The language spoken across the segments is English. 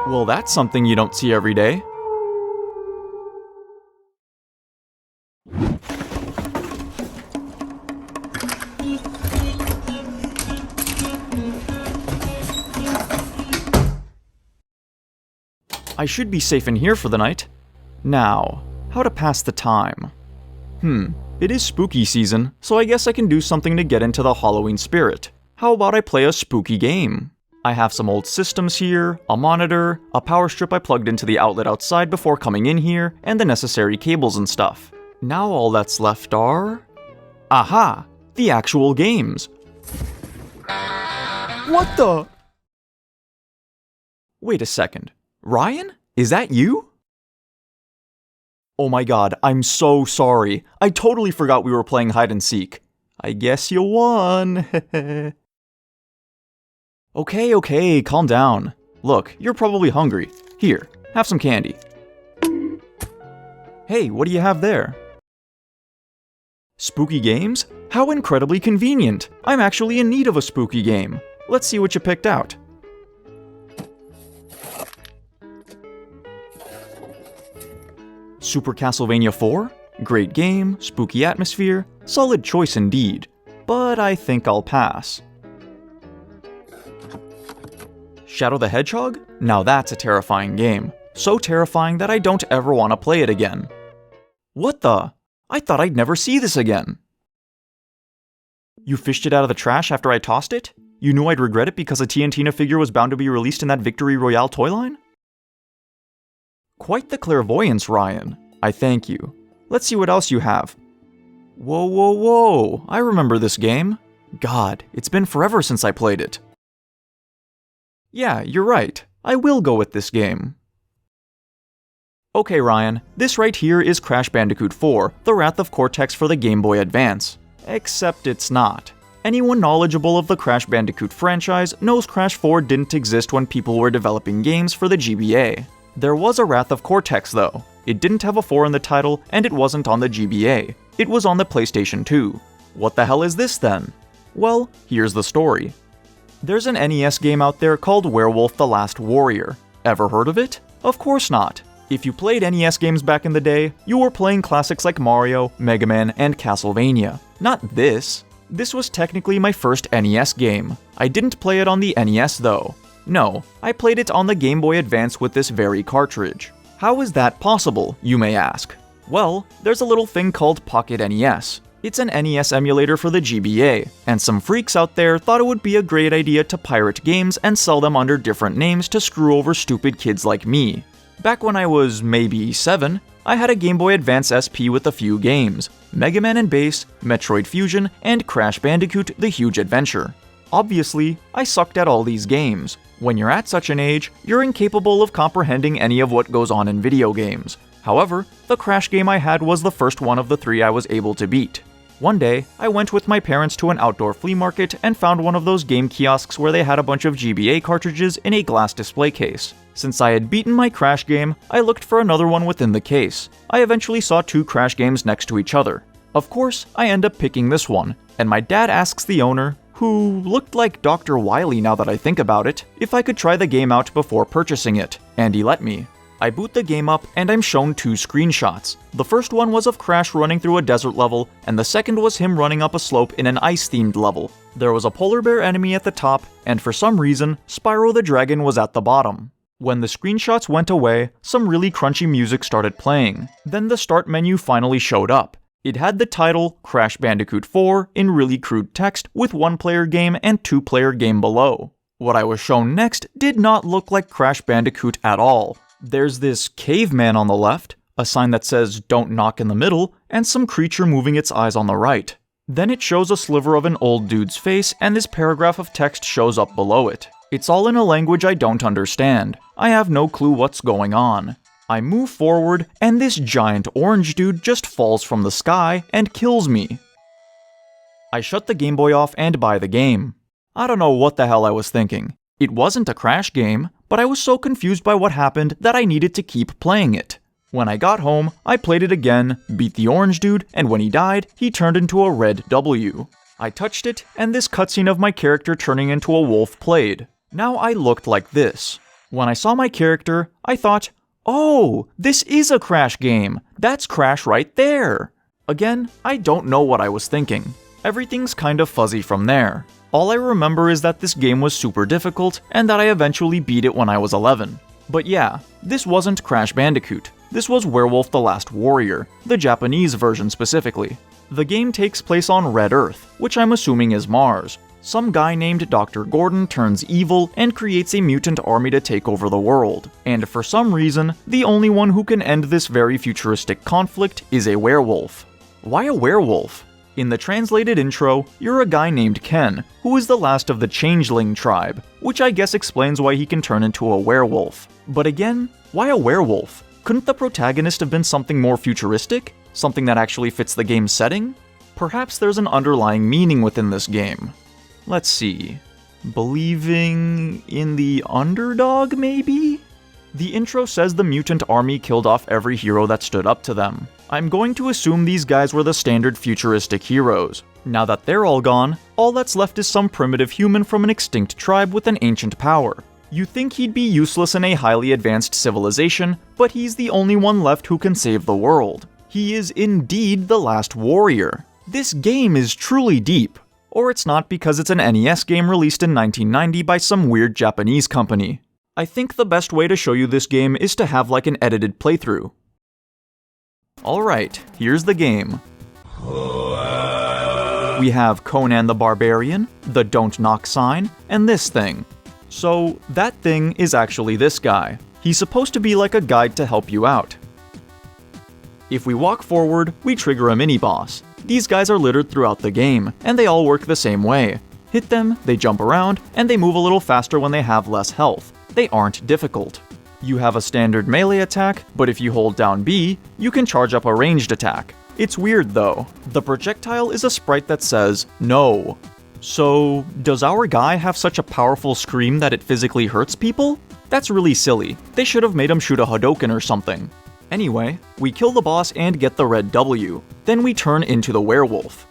Well, that's something you don't see every day. I should be safe in here for the night. Now, how to pass the time? It is spooky season, so I guess I can do something to get into the Halloween spirit. How about I play a spooky game? I have some old systems here, a monitor, a power strip I plugged into the outlet outside before coming in here, and the necessary cables and stuff. Now all that's left are... Aha! The actual games! What the? Wait a second. Ryan? Is that you? Oh my god, I'm so sorry. I totally forgot we were playing hide and seek. I guess you won. Okay, calm down. Look, you're probably hungry. Here, have some candy. Hey, what do you have there? Spooky games? How incredibly convenient! I'm actually in need of a spooky game. Let's see what you picked out. Super Castlevania 4? Great game, spooky atmosphere, solid choice indeed. But I think I'll pass. Shadow the Hedgehog? Now that's a terrifying game. So terrifying that I don't ever want to play it again. What the? I thought I'd never see this again. You fished it out of the trash after I tossed it? You knew I'd regret it because a TNT figure was bound to be released in that Victory Royale toy line? Quite the clairvoyance, Ryan. I thank you. Let's see what else you have. Whoa. I remember this game. God, it's been forever since I played it. Yeah, you're right. I will go with this game. Okay, Ryan, this right here is Crash Bandicoot 4, The Wrath of Cortex for the Game Boy Advance. Except it's not. Anyone knowledgeable of the Crash Bandicoot franchise knows Crash 4 didn't exist when people were developing games for the GBA. There was a Wrath of Cortex though. It didn't have a 4 in the title, and it wasn't on the GBA. It was on the PlayStation 2. What the hell is this then? Well, here's the story. There's an NES game out there called Werewolf the Last Warrior. Ever heard of it? Of course not. If you played NES games back in the day, you were playing classics like Mario, Mega Man, and Castlevania. Not this. This was technically my first NES game. I didn't play it on the NES though. No, I played it on the Game Boy Advance with this very cartridge. How is that possible, you may ask? Well, there's a little thing called Pocket NES. It's an NES emulator for the GBA, and some freaks out there thought it would be a great idea to pirate games and sell them under different names to screw over stupid kids like me. Back when I was maybe 7, I had a Game Boy Advance SP with a few games: Mega Man and Bass, Metroid Fusion, and Crash Bandicoot: The Huge Adventure. Obviously, I sucked at all these games. When you're at such an age, you're incapable of comprehending any of what goes on in video games. However, the Crash game I had was the first one of the 3 I was able to beat. One day, I went with my parents to an outdoor flea market and found one of those game kiosks where they had a bunch of GBA cartridges in a glass display case. Since I had beaten my Crash game, I looked for another one within the case. I eventually saw 2 Crash games next to each other. Of course, I end up picking this one, and my dad asks the owner, who looked like Dr. Wily now that I think about it, if I could try the game out before purchasing it, and he let me. I boot the game up, and I'm shown 2 screenshots. The first one was of Crash running through a desert level, and the second was him running up a slope in an ice-themed level. There was a polar bear enemy at the top, and for some reason, Spyro the Dragon was at the bottom. When the screenshots went away, some really crunchy music started playing. Then the start menu finally showed up. It had the title, Crash Bandicoot 4, in really crude text with 1-player game and 2-player game below. What I was shown next did not look like Crash Bandicoot at all. There's this caveman on the left, a sign that says "Don't knock" in the middle, and some creature moving its eyes on the right. Then it shows a sliver of an old dude's face, and this paragraph of text shows up below it. It's all in a language I don't understand. I have no clue what's going on. I move forward, and this giant orange dude just falls from the sky and kills me. I shut the Game Boy off and buy the game. I don't know what the hell I was thinking. It wasn't a Crash game, but I was so confused by what happened that I needed to keep playing it. When I got home, I played it again, beat the orange dude, and when he died, he turned into a red W. I touched it, and this cutscene of my character turning into a wolf played. Now I looked like this. When I saw my character, I thought, oh, this is a Crash game. That's Crash right there. Again, I don't know what I was thinking. Everything's kind of fuzzy from there. All I remember is that this game was super difficult, and that I eventually beat it when I was 11. But yeah, this wasn't Crash Bandicoot. This was Werewolf the Last Warrior, the Japanese version specifically. The game takes place on Red Earth, which I'm assuming is Mars. Some guy named Dr. Gordon turns evil and creates a mutant army to take over the world. And for some reason, the only one who can end this very futuristic conflict is a werewolf. Why a werewolf? In the translated intro, you're a guy named Ken, who is the last of the Changeling tribe, which I guess explains why he can turn into a werewolf. But again, why a werewolf? Couldn't the protagonist have been something more futuristic? Something that actually fits the game's setting? Perhaps there's an underlying meaning within this game. Let's see. Believing in the underdog, maybe? The intro says the mutant army killed off every hero that stood up to them. I'm going to assume these guys were the standard futuristic heroes. Now that they're all gone, all that's left is some primitive human from an extinct tribe with an ancient power. You think he'd be useless in a highly advanced civilization, but he's the only one left who can save the world. He is indeed the last warrior. This game is truly deep. Or it's not because it's an NES game released in 1990 by some weird Japanese company. I think the best way to show you this game is to have like an edited playthrough. Alright, here's the game. We have Conan the Barbarian, the Don't Knock sign, and this thing. So, that thing is actually this guy. He's supposed to be like a guide to help you out. If we walk forward, we trigger a mini-boss. These guys are littered throughout the game, and they all work the same way. Hit them, they jump around, and they move a little faster when they have less health. They aren't difficult. You have a standard melee attack, but if you hold down B, you can charge up a ranged attack. It's weird though. The projectile is a sprite that says, no. So, does our guy have such a powerful scream that it physically hurts people? That's really silly. They should have made him shoot a Hadouken or something. Anyway, we kill the boss and get the red W. Then we turn into the werewolf.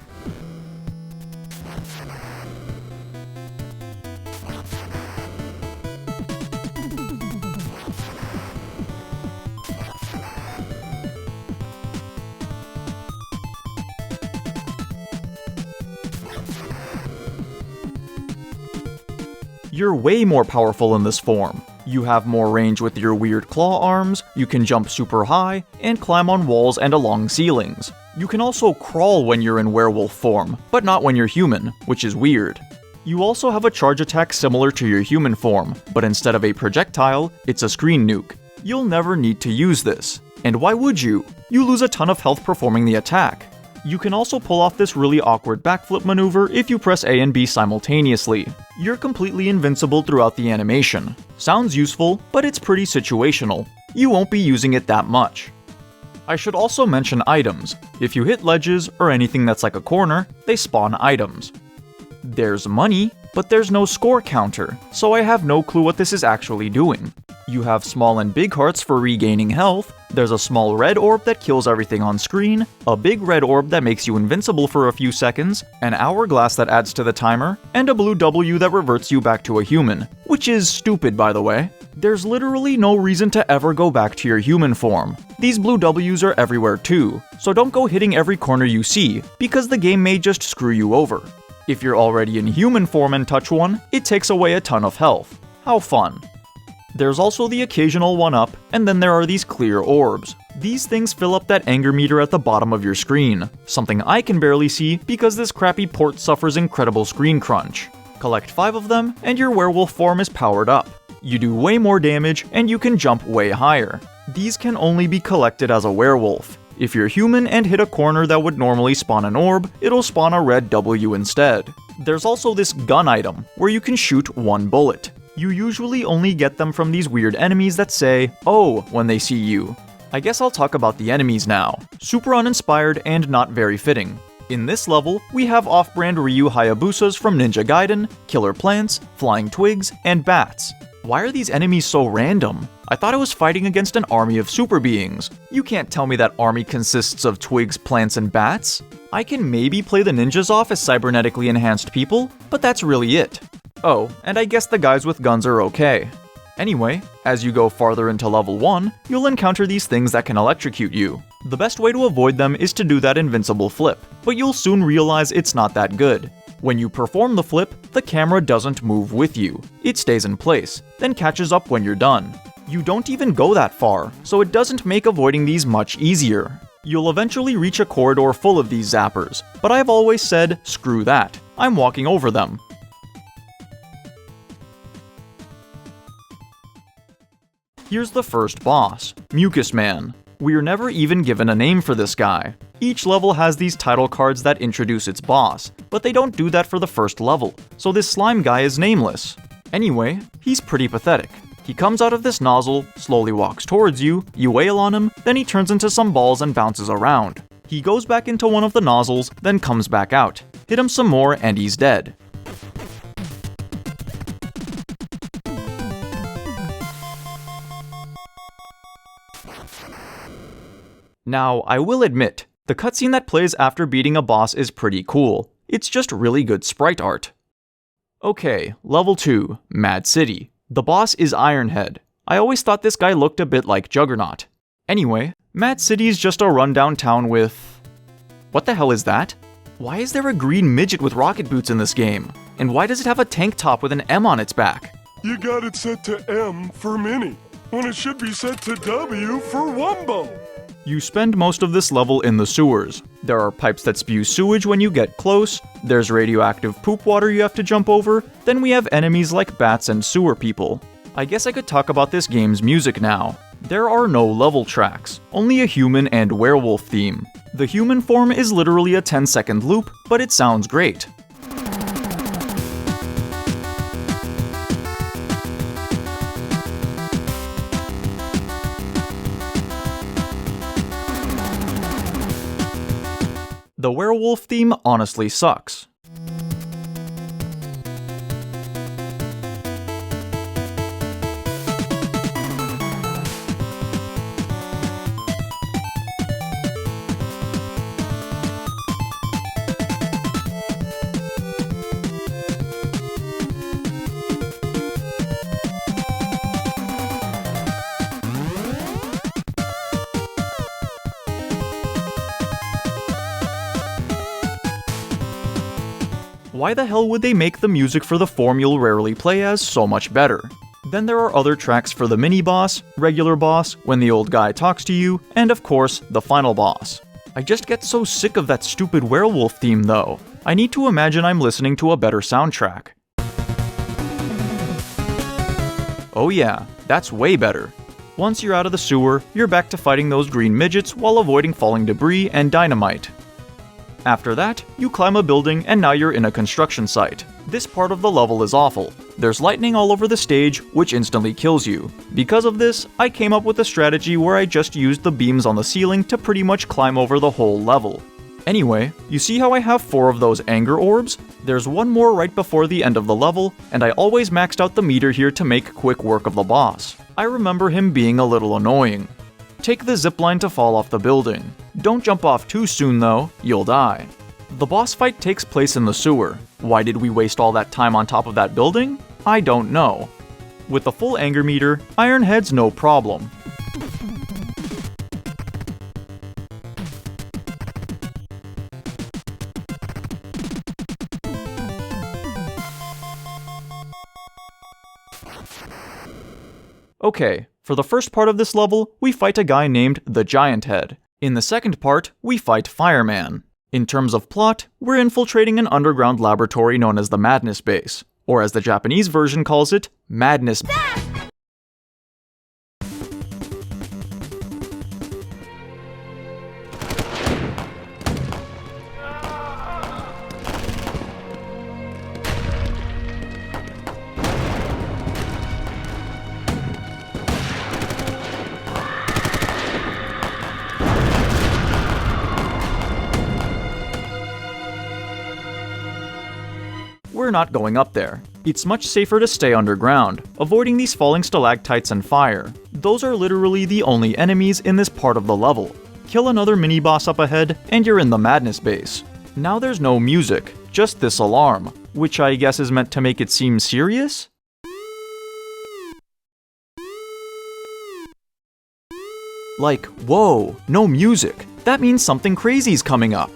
You're way more powerful in this form. You have more range with your weird claw arms, you can jump super high, and climb on walls and along ceilings. You can also crawl when you're in werewolf form, but not when you're human, which is weird. You also have a charge attack similar to your human form, but instead of a projectile, it's a screen nuke. You'll never need to use this. And why would you? You lose a ton of health performing the attack. You can also pull off this really awkward backflip maneuver if you press A and B simultaneously. You're completely invincible throughout the animation. Sounds useful, but it's pretty situational. You won't be using it that much. I should also mention items. If you hit ledges or anything that's like a corner, they spawn items. There's money, but there's no score counter, so I have no clue what this is actually doing. You have small and big hearts for regaining health, there's a small red orb that kills everything on screen, a big red orb that makes you invincible for a few seconds, an hourglass that adds to the timer, and a blue W that reverts you back to a human, which is stupid by the way. There's literally no reason to ever go back to your human form. These blue Ws are everywhere too, so don't go hitting every corner you see, because the game may just screw you over. If you're already in human form and touch one, it takes away a ton of health. How fun. There's also the occasional 1-up, and then there are these clear orbs. These things fill up that anger meter at the bottom of your screen, something I can barely see because this crappy port suffers incredible screen crunch. Collect 5 of them, and your werewolf form is powered up. You do way more damage, and you can jump way higher. These can only be collected as a werewolf. If you're human and hit a corner that would normally spawn an orb, it'll spawn a red W instead. There's also this gun item, where you can shoot 1 bullet. You usually only get them from these weird enemies that say, "Oh," when they see you. I guess I'll talk about the enemies now. Super uninspired and not very fitting. In this level, we have off-brand Ryu Hayabusas from Ninja Gaiden, killer plants, flying twigs, and bats. Why are these enemies so random? I thought I was fighting against an army of super beings. You can't tell me that army consists of twigs, plants, and bats. I can maybe play the ninjas off as cybernetically enhanced people, but that's really it. Oh, and I guess the guys with guns are okay. Anyway, as you go farther into level 1, you'll encounter these things that can electrocute you. The best way to avoid them is to do that invincible flip, but you'll soon realize it's not that good. When you perform the flip, the camera doesn't move with you. It stays in place, then catches up when you're done. You don't even go that far, so it doesn't make avoiding these much easier. You'll eventually reach a corridor full of these zappers, but I've always said, screw that. I'm walking over them. Here's the first boss, Mucus Man. We're never even given a name for this guy. Each level has these title cards that introduce its boss, but they don't do that for the first level, so this slime guy is nameless. Anyway, he's pretty pathetic. He comes out of this nozzle, slowly walks towards you, you wail on him, then he turns into some balls and bounces around. He goes back into one of the nozzles, then comes back out. Hit him some more and he's dead. Now, I will admit, the cutscene that plays after beating a boss is pretty cool. It's just really good sprite art. Okay, level 2, Mad City. The boss is Ironhead. I always thought this guy looked a bit like Juggernaut. Anyway, Mad City's just a rundown town with... What the hell is that? Why is there a green midget with rocket boots in this game? And why does it have a tank top with an M on its back? You got it set to M for Mini, when it should be set to W for Wumbo. You spend most of this level in the sewers. There are pipes that spew sewage when you get close, there's radioactive poop water you have to jump over, then we have enemies like bats and sewer people. I guess I could talk about this game's music now. There are no level tracks, only a human and werewolf theme. The human form is literally a 10-second loop, but it sounds great. The werewolf theme honestly sucks. Why the hell would they make the music for the form you'll rarely play as so much better? Then there are other tracks for the mini-boss, regular boss, when the old guy talks to you, and of course, the final boss. I just get so sick of that stupid werewolf theme though. I need to imagine I'm listening to a better soundtrack. Oh yeah, that's way better. Once you're out of the sewer, you're back to fighting those green midgets while avoiding falling debris and dynamite. After that, you climb a building and now you're in a construction site. This part of the level is awful. There's lightning all over the stage, which instantly kills you. Because of this, I came up with a strategy where I just used the beams on the ceiling to pretty much climb over the whole level. Anyway, you see how I have 4 of those anger orbs? There's one more right before the end of the level, and I always maxed out the meter here to make quick work of the boss. I remember him being a little annoying. Take the zipline to fall off the building. Don't jump off too soon though, you'll die. The boss fight takes place in the sewer. Why did we waste all that time on top of that building? I don't know. With the full anger meter, Ironhead's no problem. Okay, for the first part of this level, we fight a guy named the Giant Head. In the second part, we fight Fireman. In terms of plot, we're infiltrating an underground laboratory known as the Madness Base, or as the Japanese version calls it, Madness. We're not going up there. It's much safer to stay underground, avoiding these falling stalactites and fire. Those are literally the only enemies in this part of the level. Kill another mini-boss up ahead, and you're in the Madness Base. Now there's no music, just this alarm, which I guess is meant to make it seem serious? Like, whoa, no music. That means something crazy's coming up.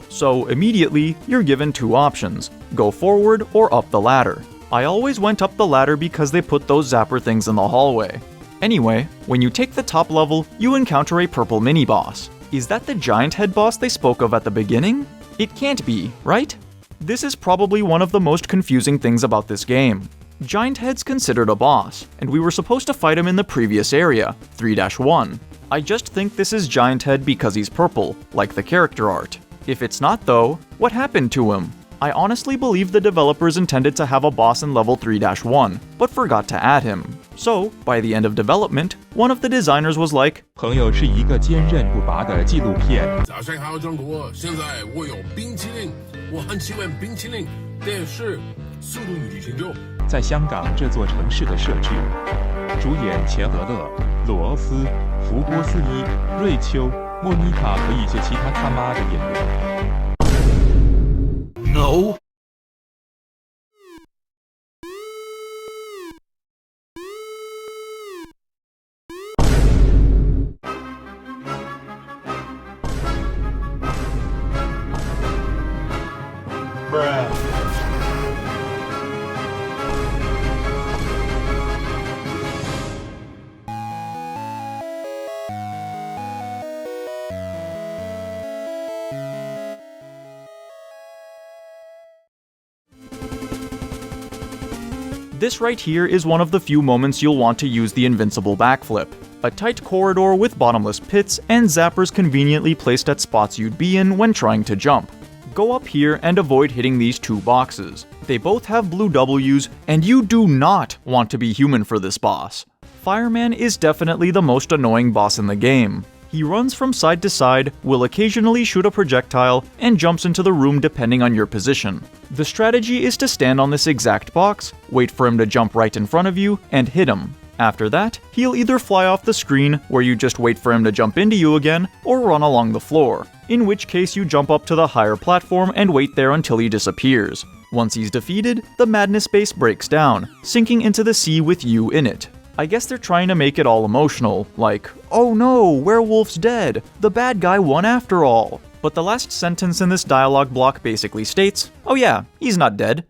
So immediately, you're given two options: go forward or up the ladder. I always went up the ladder because they put those zapper things in the hallway. Anyway, when you take the top level, you encounter a purple mini-boss. Is that the giant head boss they spoke of at the beginning? It can't be, right? This is probably one of the most confusing things about this game. Giant Head's considered a boss, and we were supposed to fight him in the previous area, 3-1. I just think this is Giant Head because he's purple, like the character art. If it's not though, what happened to him? I honestly believe the developers intended to have a boss in level 3-1, but forgot to add him. So, by the end of development, one of the designers was like, 朋友是一个坚韧不拔的纪录片。早上好，中国！现在我有冰淇淋，我很喜欢冰淇淋，但是速度与激情就在香港这座城市的设置，主演钱德勒、罗斯、福波斯伊、瑞秋、莫妮卡和一些其他他妈的演员。No。This right here is one of the few moments you'll want to use the invincible backflip. A tight corridor with bottomless pits and zappers conveniently placed at spots you'd be in when trying to jump. Go up here and avoid hitting these two boxes. They both have blue W's, and you do not want to be human for this boss. Fireman is definitely the most annoying boss in the game. He runs from side to side, will occasionally shoot a projectile, and jumps into the room depending on your position. The strategy is to stand on this exact box, wait for him to jump right in front of you, and hit him. After that, he'll either fly off the screen, where you just wait for him to jump into you again, or run along the floor, in which case you jump up to the higher platform and wait there until he disappears. Once he's defeated, the madness base breaks down, sinking into the sea with you in it. I guess they're trying to make it all emotional, like, oh no, Werewolf's dead, the bad guy won after all. But the last sentence in this dialogue block basically states, oh yeah, he's not dead.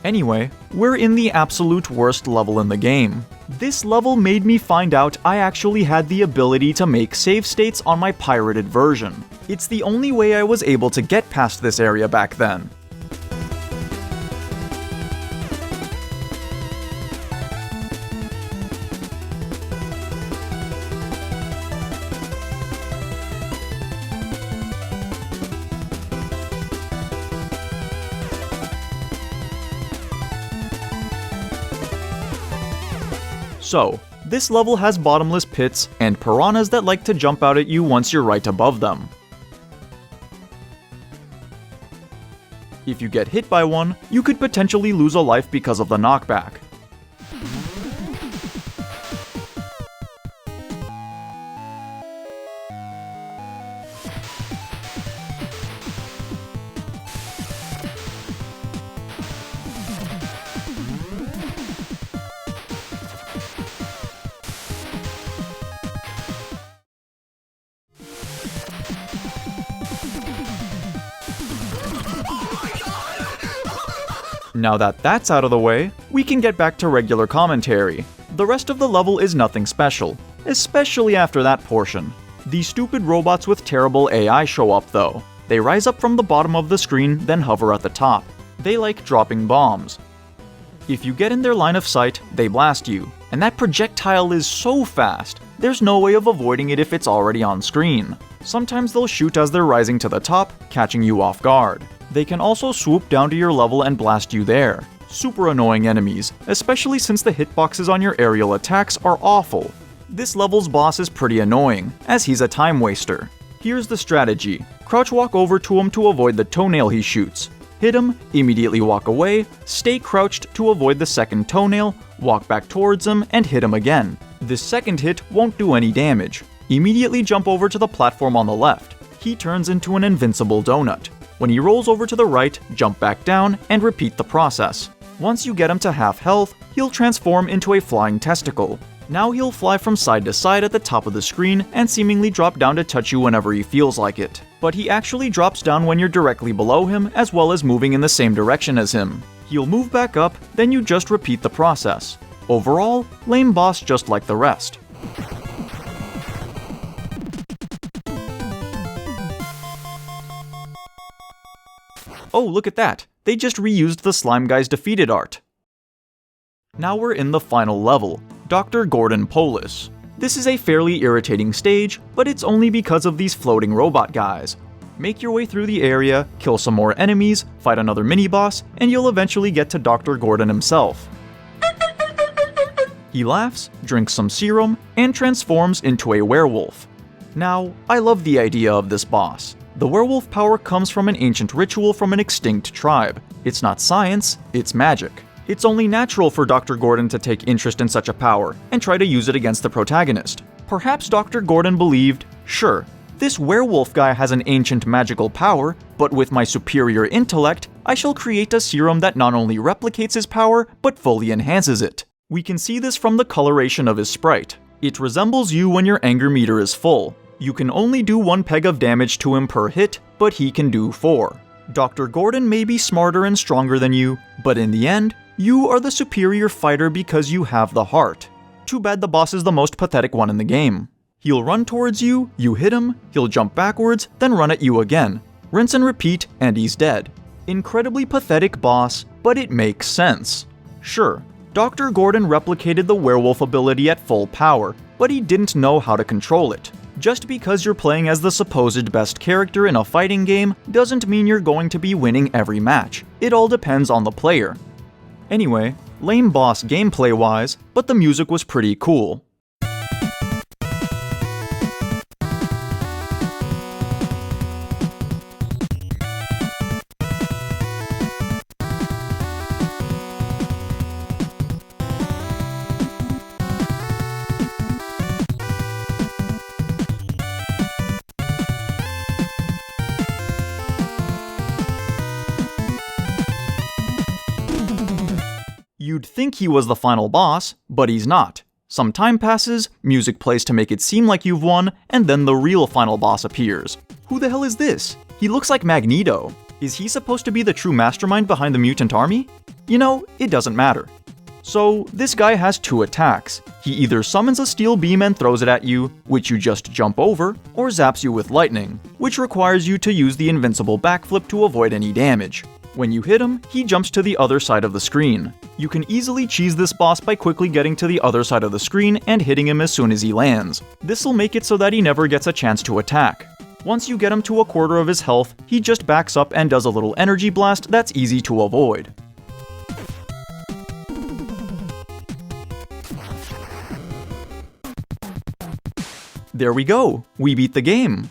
Anyway, we're in the absolute worst level in the game. This level made me find out I actually had the ability to make save states on my pirated version. It's the only way I was able to get past this area back then. So, this level has bottomless pits and piranhas that like to jump out at you once you're right above them. If you get hit by one, you could potentially lose a life because of the knockback. Now that that's out of the way, we can get back to regular commentary. The rest of the level is nothing special, especially after that portion. These stupid robots with terrible AI show up though. They rise up from the bottom of the screen, then hover at the top. They like dropping bombs. If you get in their line of sight, they blast you, and that projectile is so fast, there's no way of avoiding it if it's already on screen. Sometimes they'll shoot as they're rising to the top, catching you off guard. They can also swoop down to your level and blast you there. Super annoying enemies, especially since the hitboxes on your aerial attacks are awful. This level's boss is pretty annoying, as he's a time waster. Here's the strategy. Crouch walk over to him to avoid the toenail he shoots. Hit him, immediately walk away, stay crouched to avoid the second toenail, walk back towards him, and hit him again. This second hit won't do any damage. Immediately jump over to the platform on the left. He turns into an invincible donut. When he rolls over to the right, jump back down, and repeat the process. Once you get him to half health, he'll transform into a flying testicle. Now he'll fly from side to side at the top of the screen and seemingly drop down to touch you whenever he feels like it. But he actually drops down when you're directly below him, as well as moving in the same direction as him. He'll move back up, then you just repeat the process. Overall, lame boss just like the rest. Oh, look at that! They just reused the Slime Guy's defeated art. Now we're in the final level, Dr. Gordon Polis. This is a fairly irritating stage, but it's only because of these floating robot guys. Make your way through the area, kill some more enemies, fight another mini-boss, and you'll eventually get to Dr. Gordon himself. He laughs, drinks some serum, and transforms into a werewolf. Now, I love the idea of this boss. The werewolf power comes from an ancient ritual from an extinct tribe. It's not science, it's magic. It's only natural for Dr. Gordon to take interest in such a power, and try to use it against the protagonist. Perhaps Dr. Gordon believed, sure, this werewolf guy has an ancient magical power, but with my superior intellect, I shall create a serum that not only replicates his power, but fully enhances it. We can see this from the coloration of his sprite. It resembles you when your anger meter is full. You can only do 1 peg of damage to him per hit, but he can do 4. Dr. Gordon may be smarter and stronger than you, but in the end, you are the superior fighter because you have the heart. Too bad the boss is the most pathetic one in the game. He'll run towards you, you hit him, he'll jump backwards, then run at you again. Rinse and repeat, and he's dead. Incredibly pathetic boss, but it makes sense. Sure, Dr. Gordon replicated the werewolf ability at full power, but he didn't know how to control it. Just because you're playing as the supposed best character in a fighting game doesn't mean you're going to be winning every match. It all depends on the player. Anyway, lame boss gameplay-wise, but the music was pretty cool. You'd think he was the final boss, but he's not. Some time passes, music plays to make it seem like you've won, and then the real final boss appears. Who the hell is this? He looks like Magneto. Is he supposed to be the true mastermind behind the mutant army? You know, it doesn't matter. So, this guy has 2 attacks. He either summons a steel beam and throws it at you, which you just jump over, or zaps you with lightning, which requires you to use the invincible backflip to avoid any damage. When you hit him, he jumps to the other side of the screen. You can easily cheese this boss by quickly getting to the other side of the screen and hitting him as soon as he lands. This'll make it so that he never gets a chance to attack. Once you get him to a quarter of his health, he just backs up and does a little energy blast that's easy to avoid. There we go, we beat the game.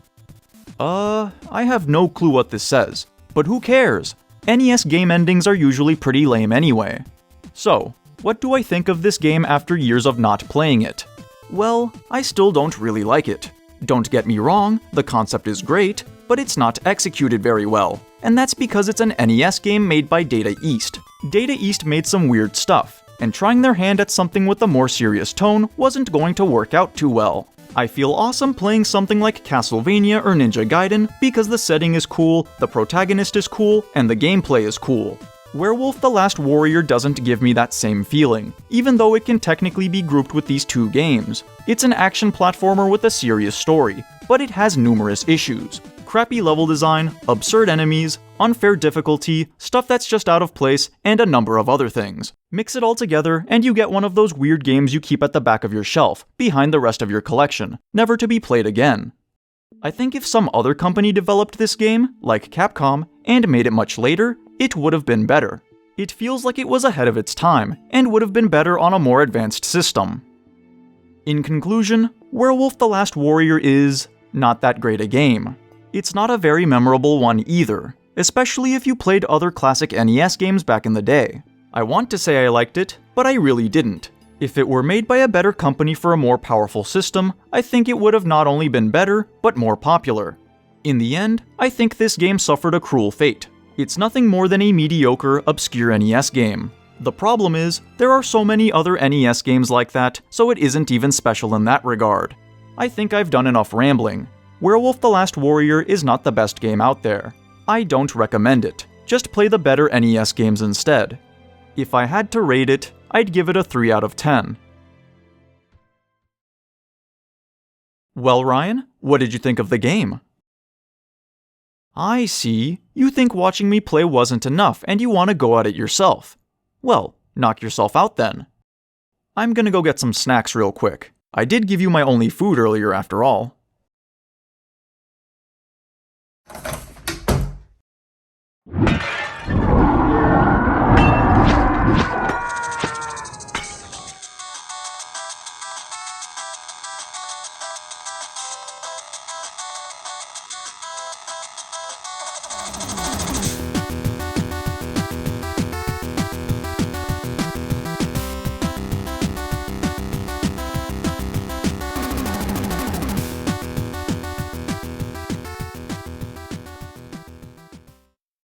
I have no clue what this says, but who cares? NES game endings are usually pretty lame anyway. So, what do I think of this game after years of not playing it? Well, I still don't really like it. Don't get me wrong, the concept is great, but it's not executed very well. And that's because it's an NES game made by Data East. Data East made some weird stuff, and trying their hand at something with a more serious tone wasn't going to work out too well. I feel awesome playing something like Castlevania or Ninja Gaiden because the setting is cool, the protagonist is cool, and the gameplay is cool. Werewolf the Last Warrior doesn't give me that same feeling, even though it can technically be grouped with these 2 games. It's an action platformer with a serious story, but it has numerous issues. Crappy level design, absurd enemies, unfair difficulty, stuff that's just out of place, and a number of other things. Mix it all together, and you get one of those weird games you keep at the back of your shelf, behind the rest of your collection, never to be played again. I think if some other company developed this game, like Capcom, and made it much later, it would have been better. It feels like it was ahead of its time, and would have been better on a more advanced system. In conclusion, Werewolf the Last Warrior is not that great a game. It's not a very memorable one either, especially if you played other classic NES games back in the day. I want to say I liked it, but I really didn't. If it were made by a better company for a more powerful system, I think it would have not only been better, but more popular. In the end, I think this game suffered a cruel fate. It's nothing more than a mediocre, obscure NES game. The problem is, there are so many other NES games like that, so it isn't even special in that regard. I think I've done enough rambling. Werewolf the Last Warrior is not the best game out there. I don't recommend it. Just play the better NES games instead. If I had to rate it, I'd give it a 3 out of 10. Well, Ryan, what did you think of the game? I see. You think watching me play wasn't enough and you want to go at it yourself. Well, knock yourself out then. I'm gonna go get some snacks real quick. I did give you my only food earlier after all.